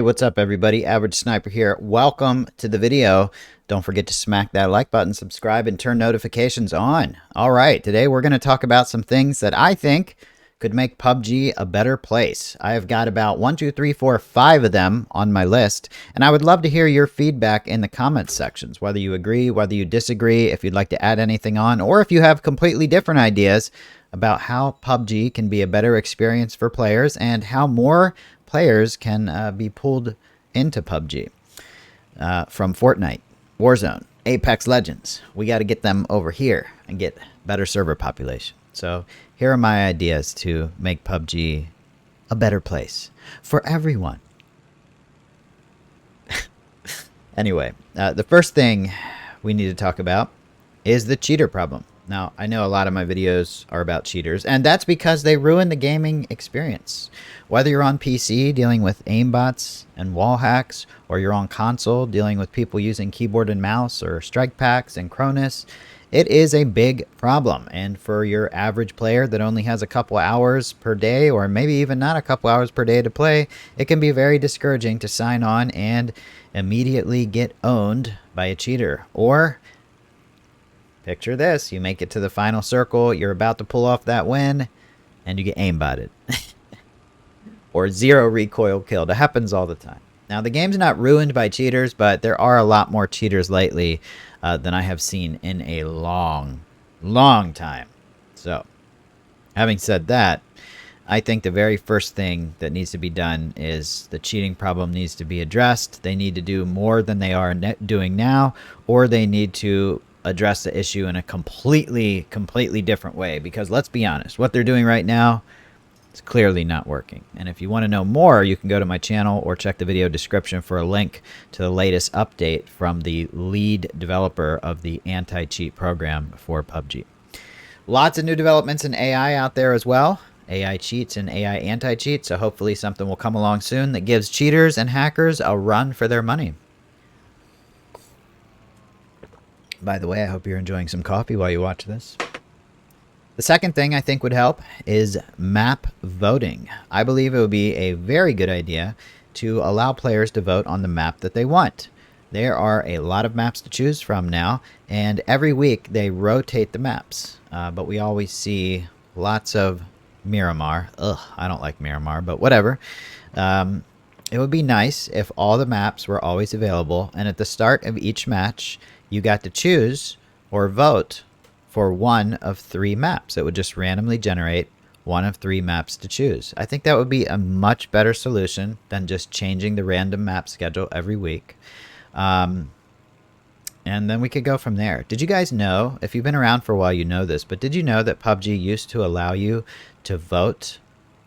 What's up, everybody? Average Sniper here. Welcome to the video. Don't forget to smack that like button, subscribe, and turn notifications on. All right, today we're going to talk about some things that I think could make PUBG a better place. I have got about 1, 2, 3, 4, 5 of them on my list, and I would love to hear your feedback in the comments sections, whether you agree, whether you disagree, if you'd like to add anything on, or if you have completely different ideas about how PUBG can be a better experience for players and how more players can be pulled into PUBG from Fortnite, Warzone, Apex Legends. We got to get them over here and get better server population. So here are my ideas to make PUBG a better place for everyone. Anyway, the first thing we need to talk about is the cheater problem. Now, I know a lot of my videos are about cheaters, and that's because they ruin the gaming experience. Whether you're on PC dealing with aimbots and wall hacks, or you're on console dealing with people using keyboard and mouse or strike packs and Cronus, it is a big problem. And for your average player that only has a couple hours per day, or maybe even not a couple hours per day to play, it can be very discouraging to sign on and immediately get owned by a cheater. Or picture this, you make it to the final circle, you're about to pull off that win, and you get aimbotted. Or zero recoil killed. It happens all the time. Now, the game's not ruined by cheaters, but there are a lot more cheaters lately than I have seen in a long time. So, having said that, I think the very first thing that needs to be done is the cheating problem needs to be addressed. They need to do more than they are doing now, or they need to address the issue in a completely different way. Because let's be honest, what they're doing right now, it's clearly not working. And if you want to know more, you can go to my channel or check the video description for a link to the latest update from the lead developer of the anti-cheat program for PUBG. Lots of new developments in AI out there as well. AI cheats and AI anti-cheat. So hopefully something will come along soon that gives cheaters and hackers a run for their money. By the way, I hope you're enjoying some coffee while you watch this. The second thing I think would help is map voting. I believe it would be a very good idea to allow players to vote on the map that they want. There are a lot of maps to choose from now, and every week they rotate the maps. But we always see lots of Miramar. Ugh, I don't like Miramar, but whatever. It would be nice if all the maps were always available, and at the start of each match, you got to choose or vote for one of 3 maps. It would just randomly generate one of 3 maps to choose. I think that would be a much better solution than just changing the random map schedule every week. And then we could go from there. Did you guys know, if you've been around for a while, you know this, but did you know that PUBG used to allow you to vote,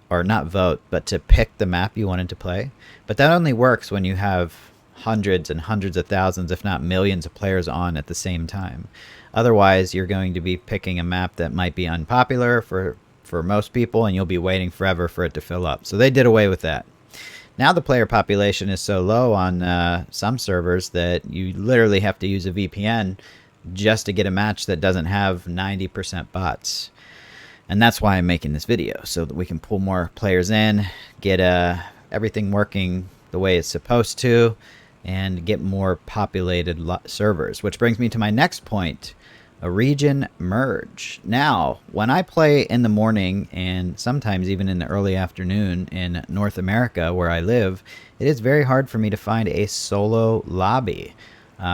or not vote, but to pick the map you wanted to play? But that only works when you have hundreds and hundreds of thousands, if not millions of players on at the same time. Otherwise, you're going to be picking a map that might be unpopular for most people, and you'll be waiting forever for it to fill up. So they did away with that. Now the player population is so low on some servers that you literally have to use a VPN just to get a match that doesn't have 90% bots. And that's why I'm making this video, so that we can pull more players in, get everything working the way it's supposed to, and get more populated servers. Which brings me to my next point, a region merge. Now, when I play in the morning and sometimes even in the early afternoon in North America where I live, it is very hard for me to find a solo lobby.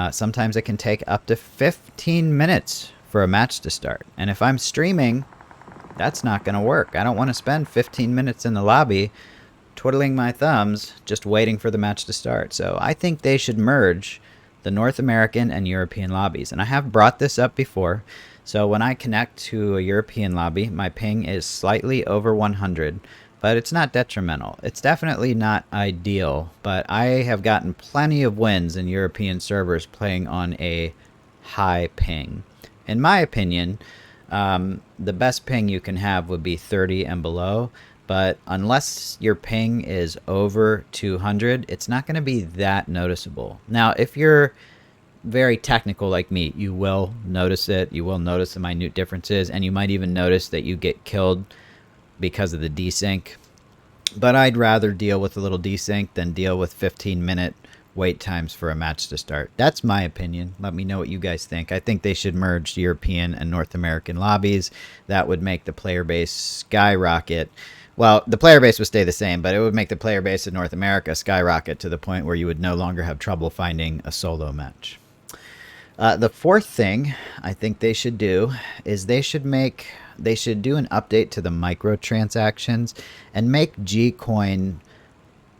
Sometimes it can take up to 15 minutes for a match to start. And if I'm streaming, that's not going to work. I don't want to spend 15 minutes in the lobby twiddling my thumbs, just waiting for the match to start. So I think they should merge the North American and European lobbies. And I have brought this up before. So when I connect to a European lobby, my ping is slightly over 100, but it's not detrimental. It's definitely not ideal, but I have gotten plenty of wins in European servers playing on a high ping. In my opinion, the best ping you can have would be 30 and below. But unless your ping is over 200, it's not going to be that noticeable. Now, if you're very technical like me, you will notice it. You will notice the minute differences, and you might even notice that you get killed because of the desync. But I'd rather deal with a little desync than deal with 15-minute wait times for a match to start. That's my opinion. Let me know what you guys think. I think they should merge European and North American lobbies. That would make the player base skyrocket. Well, the player base would stay the same, but it would make the player base in North America skyrocket to the point where you would no longer have trouble finding a solo match. The fourth thing I think they should do is they should do an update to the microtransactions and make Gcoin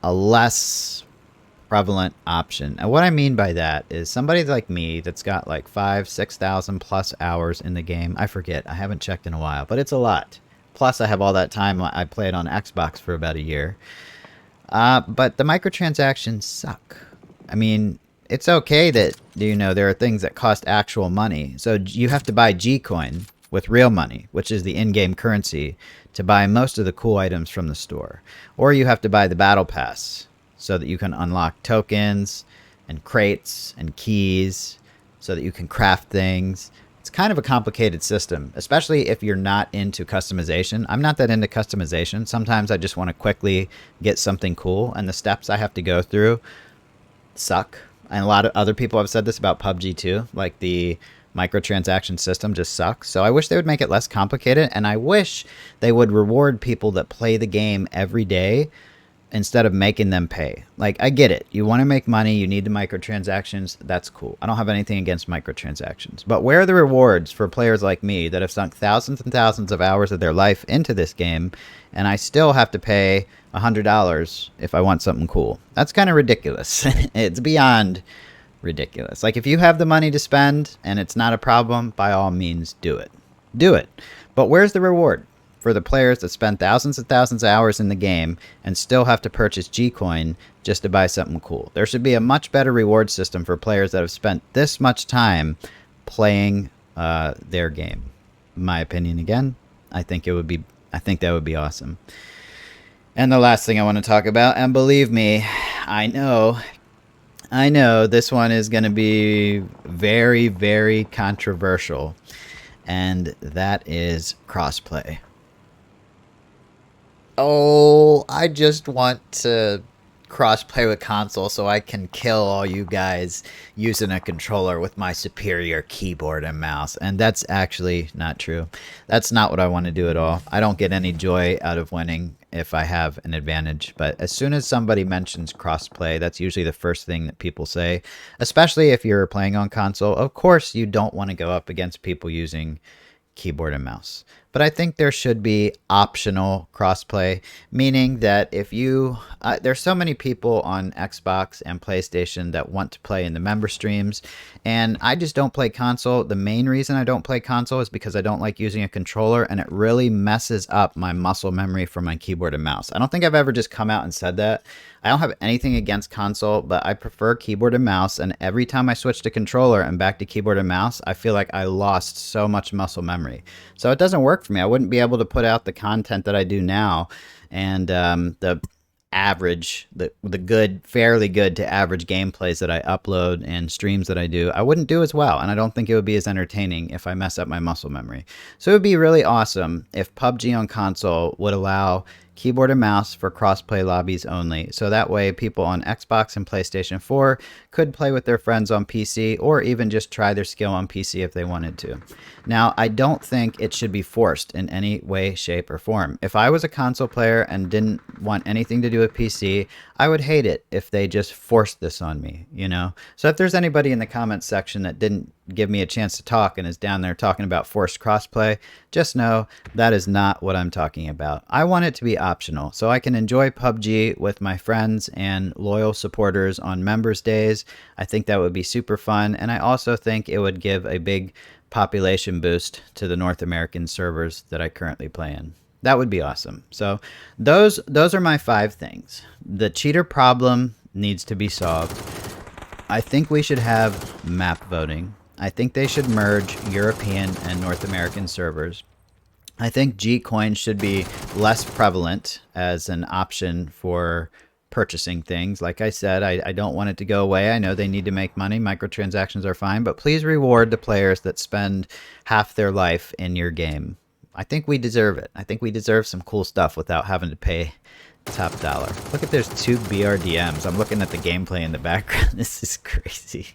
a less prevalent option. And what I mean by that is somebody like me that's got like 5,000-6,000 plus hours in the game. I forget. I haven't checked in a while, but it's a lot. Plus, I have all that time I played on Xbox for about a year. But the microtransactions suck. I mean, it's okay that, you know, there are things that cost actual money. So you have to buy Gcoin with real money, which is the in-game currency, to buy most of the cool items from the store. Or you have to buy the battle pass so that you can unlock tokens and crates and keys so that you can craft things. It's kind of a complicated system, especially if you're not into customization. I'm not that into customization. Sometimes I just want to quickly get something cool, and the steps I have to go through suck. And a lot of other people have said this about PUBG too. Like, the microtransaction system just sucks. So I wish they would make it less complicated, and I wish they would reward people that play the game every day instead of making them pay. Like, I get it. You want to make money. You need the microtransactions. That's cool. I don't have anything against microtransactions. But where are the rewards for players like me that have sunk thousands and thousands of hours of their life into this game, and I still have to pay $100 if I want something cool? That's kind of ridiculous. It's beyond ridiculous. Like, if you have the money to spend and it's not a problem, by all means, do it. Do it. But where's the reward for the players that spend thousands and thousands of hours in the game and still have to purchase Gcoin just to buy something cool? There should be a much better reward system for players that have spent this much time playing their game. In my opinion, again, I think that would be awesome. And the last thing I want to talk about, and believe me, I know this one is going to be very, very controversial, and that is crossplay. Oh, I just want to crossplay with console so I can kill all you guys using a controller with my superior keyboard and mouse. And that's actually not true. That's not what I want to do at all. I don't get any joy out of winning if I have an advantage. But as soon as somebody mentions crossplay, that's usually the first thing that people say, especially if you're playing on console. Of course, you don't want to go up against people using keyboard and mouse. But I think there should be optional crossplay, meaning that if you, there's so many people on Xbox and PlayStation that want to play in the member streams, and I just don't play console. The main reason I don't play console is because I don't like using a controller, and it really messes up my muscle memory for my keyboard and mouse. I don't think I've ever just come out and said that. I don't have anything against console, but I prefer keyboard and mouse, and every time I switch to controller and back to keyboard and mouse, I feel like I lost so much muscle memory. So it doesn't work for me. I wouldn't be able to put out the content that I do now, and the average, the good, fairly good to average gameplays that I upload and streams that I do, I wouldn't do as well, and I don't think it would be as entertaining if I mess up my muscle memory. So it would be really awesome if PUBG on console would allow keyboard and mouse for crossplay lobbies only, so that way people on Xbox and PlayStation 4 could play with their friends on PC, or even just try their skill on PC if they wanted to. Now, I don't think it should be forced in any way, shape, or form. If I was a console player and didn't want anything to do with PC, I would hate it if they just forced this on me, you know? So if there's anybody in the comments section that didn't give me a chance to talk and is down there talking about forced crossplay, just know that is not what I'm talking about. I want it to be optional so I can enjoy PUBG with my friends and loyal supporters on members days. I think that would be super fun, and I also think it would give a big population boost to the North American servers that I currently play in. That would be awesome. So those are my 5 things. The cheater problem needs to be solved. I think we should have map voting. I think they should merge European and North American servers. I think Gcoin should be less prevalent as an option for purchasing things. Like I said, I don't want it to go away. I know they need to make money. Microtransactions are fine, but please reward the players that spend half their life in your game. I think we deserve it. I think we deserve some cool stuff without having to pay Top dollar. Look at, there's 2 BRDMs. I'm looking at the gameplay in the background. This is crazy.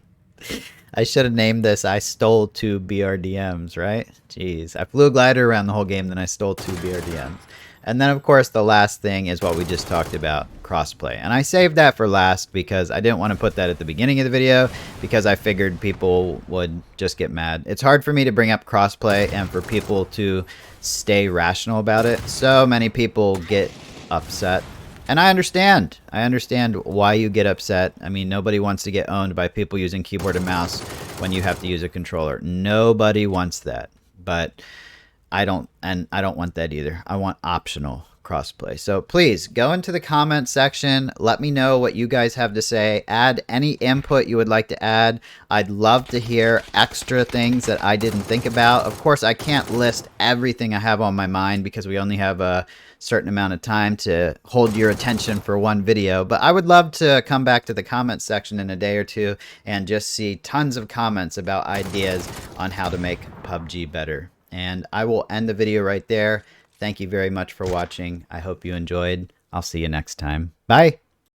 I should have named this I stole 2 BRDMs, right? Jeez. I flew a glider around the whole game, then I stole 2 BRDMs. And then, of course, the last thing is what we just talked about, crossplay. And I saved that for last because I didn't want to put that at the beginning of the video because I figured people would just get mad. It's hard for me to bring up crossplay and for people to stay rational about it. So many people get upset. And I understand. I understand why you get upset. I mean, nobody wants to get owned by people using keyboard and mouse when you have to use a controller. Nobody wants that. But I don't want that either. I want optional crossplay. So please go into the comment section. Let me know what you guys have to say. Add any input you would like to add. I'd love to hear extra things that I didn't think about. Of course, I can't list everything I have on my mind because we only have a certain amount of time to hold your attention for one video. But I would love to come back to the comment section in a day or two and just see tons of comments about ideas on how to make PUBG better. And I will end the video right there. Thank you very much for watching. I hope you enjoyed. I'll see you next time. Bye.